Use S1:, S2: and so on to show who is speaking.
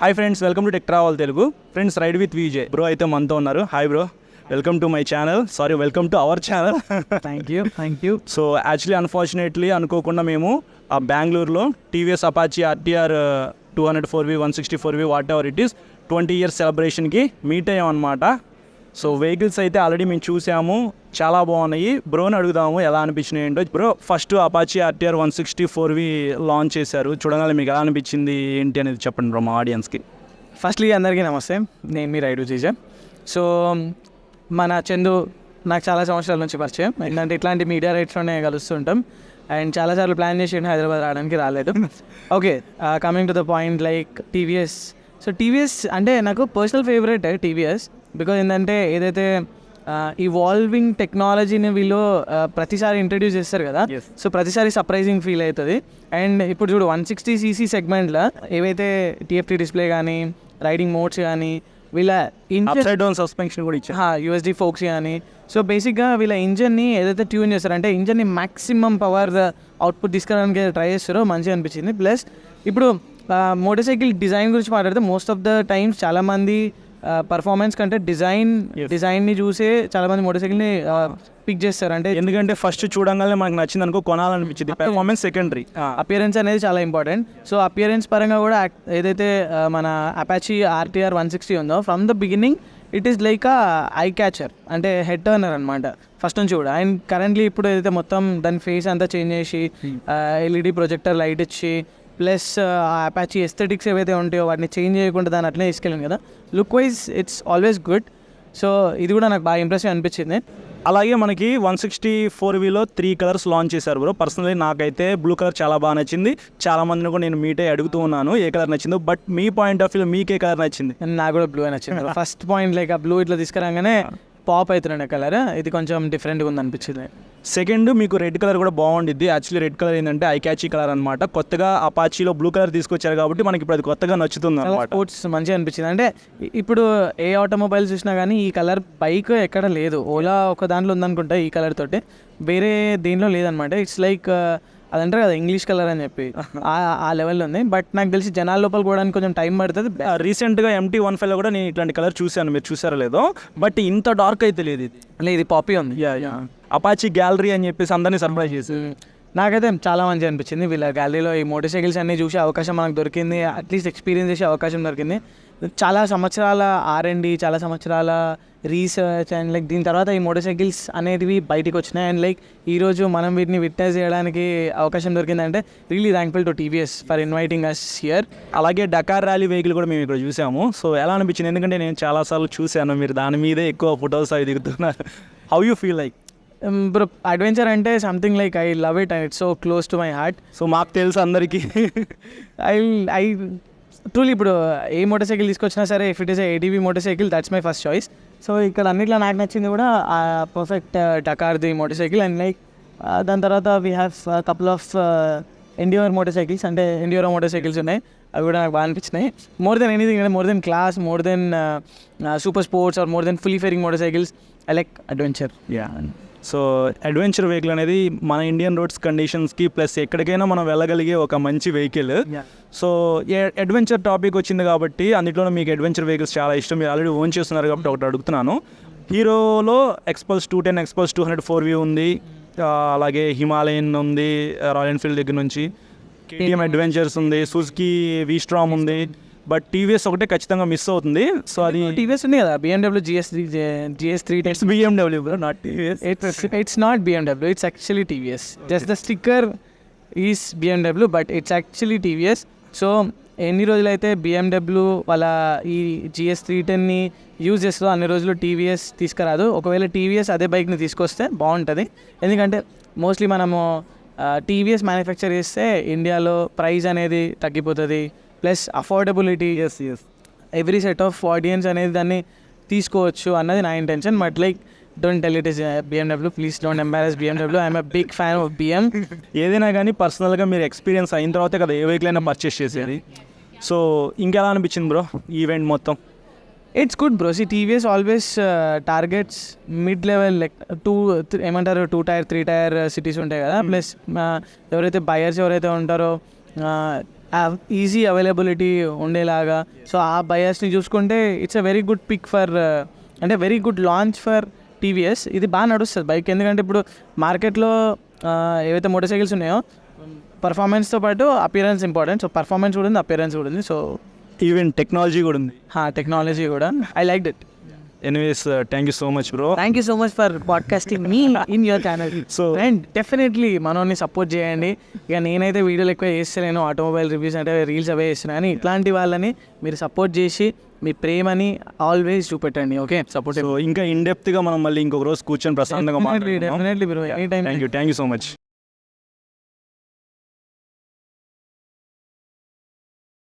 S1: Hi friends, welcome to tech travel Telugu. Friends, ride with Vijay bro అయితే మనతో ఉన్నారు. Hi bro, welcome to my channel. Sorry, welcome to our channel.
S2: Thank you.
S1: So actually unfortunately అనుకోకుండా మేము బెంగళూరులో TVS Apache RTR 204V 164V whatever it is 20 years సెలబ్రేషన్కి meet అయ్యాం అనమాట. So vehicles అయితే ఆల్రెడీ మేము చూసాము, చాలా బాగున్నాయి. బ్రోని అడుగుదాము ఎలా అనిపించినాయి ఏంటో. Bro, first Apache RTR 164V launch చేశారు, చూడగానే మీకు ఎలా అనిపించింది ఏంటి అనేది చెప్పండి బ్రో మా ఆడియన్స్కి.
S2: ఫస్ట్లీ అందరికీ నమస్తే, నేను మీ రైడ్ విజయ్. సో మన చందు నాకు చాలా సంవత్సరాల నుంచి పరిచయం, ఏంటంటే ఇట్లాంటి మీడియా రైట్స్లోనే కలుస్తుంటాం. అండ్ చాలాసార్లు ప్లాన్ చేసి హైదరాబాద్ రావడానికి రాలేదు. Okay, coming to the point, like TVS. So TVS అంటే నాకు పర్సనల్ ఫేవరెట్ టీవీఎస్, బికాజ్ ఏంటంటే ఏదైతే ఇవాల్వింగ్ టెక్నాలజీని వీళ్ళు ప్రతిసారి ఇంట్రడ్యూస్ చేస్తారు కదా, సో ప్రతిసారి సర్ప్రైజింగ్ ఫీల్ అవుతుంది. అండ్ ఇప్పుడు చూడు 160cc సెగ్మెంట్లో ఏవైతే టీఎఫ్టీ డిస్ప్లే కానీ, రైడింగ్ మోడ్స్ కానీ, వీళ్ళ
S1: అప్సైడ్ డౌన్ సస్పెన్షన్ కూడా ఇచ్చారు,
S2: యూఎస్డి ఫోక్స్ కానీ. సో బేసిక్గా వీళ్ళ ఇంజన్ని ఏదైతే ట్యూన్ చేస్తారో, అంటే ఇంజన్ని మ్యాక్సిమం పవర్ అవుట్పుట్ తీసుకురావడానికి ట్రై చేస్తారో మంచిగా అనిపించింది. ప్లస్ ఇప్పుడు మోటార్ సైకిల్ డిజైన్ గురించి మాట్లాడితే మోస్ట్ ఆఫ్ ద టైమ్స్ చాలామంది పర్ఫార్మెన్స్ కంటే డిజైన్ని చూసే చాలామంది మోటార్ సైకిల్ని పిక్ చేస్తారు. అంటే
S1: ఎందుకంటే ఫస్ట్ చూడంగానే మనకు నచ్చింది అనుకో కొనాలనిపించింది, పర్ఫార్మెన్స్ సెకండరీ,
S2: అపియరెన్స్ అనేది చాలా ఇంపార్టెంట్. సో అపియరెన్స్ పరంగా కూడా ఏదైతే మన అపాచీ ఆర్టీఆర్ 160 ఉందో, from the beginning it is like I catcher, అంటే హెడ్ టర్నర్ అనమాట ఫస్ట్ నుంచి కూడా. అండ్ కరెంట్లీ ఇప్పుడు ఏదైతే మొత్తం దాని ఫేస్ అంతా చేంజ్ చేసి ఎల్ఈడి ప్రొజెక్టర్ లైట్ ఇచ్చి, ప్లస్ అపాచీ ఎస్థెటిక్స్ ఏవైతే ఉంటాయో వాటిని చేంజ్ చేయకుండా దాన్ని అట్లనే తీసుకెళ్ళాను కదా, look wise it's always good. So ఇది కూడా నాకు బాగా ఇంప్రెసివ్ అనిపించింది.
S1: అలాగే మనకి 164Vలో 3 కలర్స్ లాంచ్ చేశారు బ్రో. పర్సనలీ నాకైతే బ్లూ కలర్ చాలా బాగా నచ్చింది. చాలా మందిని కూడా నేను మీట్ అయ్యి అడుగుతూ ఉన్నాను ఏ కలర్ నచ్చిందో. బట్ మీ పాయింట్ ఆఫ్ వ్యూలో మీకు ఏ కలర్ నచ్చింది?
S2: నాకు కూడా బ్లూ నచ్చింది. ఫస్ట్ పాయింట్ లైక్ ఆ బ్లూ ఇట్లా తీసుకురాగానే పాప్ అవుతున్నాడు కలర్, ఇది కొంచెం డిఫరెంట్గా ఉంది అనిపించింది.
S1: సెకండ్, మీకు రెడ్ కలర్ కూడా బాగుండిద్ది. యాక్చువల్లీ రెడ్ కలర్ ఏంటంటే ఐ క్యాచీ కలర్ అనమాట. కొత్తగా అపాచీలో బ్లూ కలర్ తీసుకొచ్చారు కాబట్టి మనకి ఇప్పుడు అది కొత్తగా నచ్చుతుంది అనమాట.
S2: స్పోర్ట్స్ మంచిగా అనిపించింది. అంటే ఇప్పుడు ఏ ఆటోమొబైల్ చూసినా కానీ ఈ కలర్ బైక్ ఎక్కడ లేదు. ఓలా ఒక దాంట్లో ఉందనుకుంటా ఈ కలర్ తోటి, వేరే దేనిలో లేదనమాట. ఇట్స్ లైక్ అదంటారు కదా ఇంగ్లీష్ కలర్ అని చెప్పి, ఆ లెవెల్లో ఉంది. బట్ నాకు తెలిసి జనాల లోపల కూడా కొంచెం టైం పడుతుంది.
S1: రీసెంట్గా MT-15లో కూడా నేను ఇట్లాంటి కలర్ చూశాను, మీరు చూసారో లేదో. బట్ ఇంత డార్క్ అయితే లేదు, ఇది
S2: పాపీ ఉంది.
S1: అపాచీ గ్యాలరీ అని చెప్పేసి అందరినీ సర్ప్రైజ్ చేసి
S2: నాకైతే చాలా మంచిగా అనిపించింది. వీళ్ళ గ్యాలరీలో ఈ మోటార్ సైకిల్స్ అన్నీ చూసే అవకాశం మనకు దొరికింది, అట్లీస్ట్ ఎక్స్పీరియన్స్ చేసే అవకాశం దొరికింది. చాలా సంవత్సరాల R&D, చాలా సంవత్సరాల రీసెర్చ్ అండ్ లైక్ దీని తర్వాత ఈ మోటార్ సైకిల్స్ అనేటివి బయటికి వచ్చినాయి. అండ్ లైక్ ఈరోజు మనం వీటిని విట్నెస్ చేయడానికి అవకాశం దొరికిందంటే really thankful to TVS for inviting us here.
S1: అలాగే డకార్ ర్యాలీ వెహికల్ కూడా మేము ఇక్కడ చూసాము. సో ఎలా అనిపించింది? ఎందుకంటే నేను చాలాసార్లు చూశాను, మీరు దాని మీదే ఎక్కువ ఫొటోస్ అవి దిగుతున్నారు. How you feel like?
S2: Bro, adventure అంటే something like I love it and it's so close to my heart.
S1: So మాకు తెలుసు అందరికీ.
S2: ఐ ట్రూలీ ఇప్పుడు ఏ మోటార్ సైకిల్ తీసుకొచ్చినా సరే, if it is ATV motorcycle that's my first choice. So ఇక్కడ అన్నిట్లో నాకు నచ్చింది కూడా పర్ఫెక్ట్ డకార్ది మోటార్ సైకిల్. అండ్ లైక్ దాని తర్వాత we have couple of enduro motorcycles, అంటే ఎండ్యూరో మోటార్ సైకిల్స్ ఉన్నాయి, అవి కూడా నాకు బాగా అనిపించినాయి. More than anything, more than class, more than super sports or more than fully fairing motorcycles, I like adventure.
S1: So adventure vehicle అనేది మన Indian roads కండిషన్స్కి plus ఎక్కడికైనా మనం వెళ్ళగలిగే ఒక మంచి వెహికల్. సో అడ్వెంచర్ టాపిక్ వచ్చింది కాబట్టి అందులోనే మీకు అడ్వెంచర్ వెహికల్స్ చాలా ఇష్టం, మీరు ఆల్రెడీ ఓన్ చేస్తున్నారు కాబట్టి ఒకటి అడుగుతున్నాను. హీరోలో ఎక్స్పల్స్ 210, ఎక్స్పల్స్ 204V ఉంది, అలాగే హిమాలయన్ ఉంది రాయల్ ఎన్ఫీల్డ్ దగ్గర నుంచి, KTM అడ్వెంచర్స్ ఉంది, సుజుకి V-Strom ఉంది. బట్ టీవీఎస్ ఒకటే ఖచ్చితంగా మిస్ అవుతుంది. సో అది
S2: టీవీఎస్ ఉంది కదా, BMW GS3.
S1: It's BMW bro, not TVS.
S2: It's not BMW, it's actually TVS. Just the sticker is BMW, but it's actually TVS. So ఎన్ని రోజులైతే BMW వాళ్ళ ఈ GS310ని యూజ్ చేస్తుందో అన్ని రోజులు టీవీఎస్ తీసుకురాదు. ఒకవేళ టీవీఎస్ అదే బైక్ని తీసుకొస్తే బాగుంటుంది. ఎందుకంటే మోస్ట్లీ మనము టీవీఎస్ మ్యానుఫ్యాక్చర్ చేస్తే ఇండియాలో ప్రైస్ అనేది తగ్గిపోతుంది, plus affordability, every set of audience అనేది దాన్ని తీసుకోవచ్చు అన్నది నా intention. But like don't tell it is BMW, please don't embarrass BMW. I'm a big fan of BM.
S1: ఏదైనా కానీ పర్సనల్గా మీరు ఎక్స్పీరియన్స్ అయిన తర్వాతే కదా ఏ వెహికల్ అయినా పర్చేస్ చేసేది. సో ఇంకెలా అనిపించింది బ్రో ఈవెంట్ మొత్తం?
S2: It's good bro. TVS always targets mid level, like 2 tier 3 tier cities ఉంటాయి కదా. ప్లస్ ఎవరైతే బయర్స్ ఎవరైతే ఉంటారో ఈజీ అవైలబిలిటీ ఉండేలాగా. సో ఆ బయాస్ని చూసుకుంటే it's a very good pick for, అంటే very good launch for TVS. ఇది బాగా నడుస్తుంది బైక్, ఎందుకంటే ఇప్పుడు మార్కెట్లో ఏవైతే మోటార్ సైకిల్స్ ఉన్నాయో పర్ఫార్మెన్స్తో పాటు అపియరెన్స్ ఇంపార్టెంట్. సో పర్ఫార్మెన్స్ కూడా ఉంది, అపియరెన్స్ కూడా ఉంది. సో
S1: ఈవెన్ టెక్నాలజీ కూడా ఉంది.
S2: టెక్నాలజీ కూడా I like it.
S1: Anyways thank you so much bro.
S2: Thank you so much for podcasting me in your channel.
S1: So
S2: and definitely మనల్ని support చేయండి. ఇక నేనైతే వీడియోలు ఎక్కువ చేస్తలేను, ఆటోమొబైల్ రివ్యూస్ అంటే రీల్స్ అవే చేస్తున్నాను, కానీ ఇట్లాంటి వాళ్ళని మీరు సపోర్ట్ చేసి మీ ప్రేమని ఆల్వేస్ చూపెట్టండి. Okay, support.
S1: ఇంకా ఇన్ డెప్త్గా మనం మళ్ళీ ఇంకొక రోజు కూర్చొని ప్రశాంతంగా
S2: definitely bro, any time.
S1: Thank you so much.